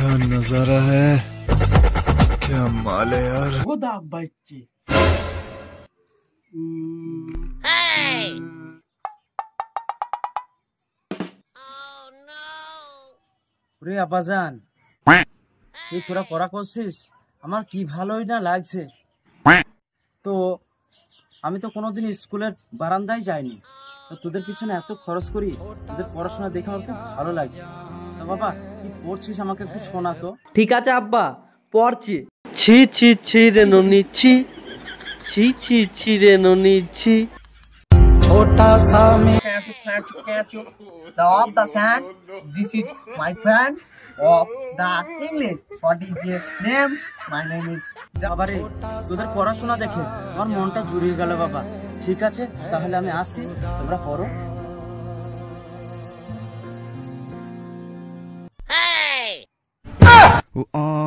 क्या नजारा है, क्या माल है यार। खुदा बच्ची রে আব্বাজান, এই তোরা পড়া করছিস, আমার কি ভালোই না লাগছে। তো আমি তো কোনোদিন স্কুলের বারান্দায় যাইনি, তো তোদের পিছনে এত খরচ করি, তোদের পড়াশোনা দেখে আমার খুব ভালো লাগছে। তো বাবা কি পড়ছিস আমাকে একটু শোনা তো। ঠিক আছে আব্বা, পড়ছি। ছি ছি ছি রে ননি ছি, ছি ছি ছি রে ননি ছি। छोटा सा में of the sand. This is my friend of the English. What is your name? My name is. বাবা রে, তোদের পড়াশোনা দেখে আমার মনটা জুড়িয়ে গেল বাবা। ঠিক আছে, তাহলে আমি আসছি, তোমরা পড়ো। Oh,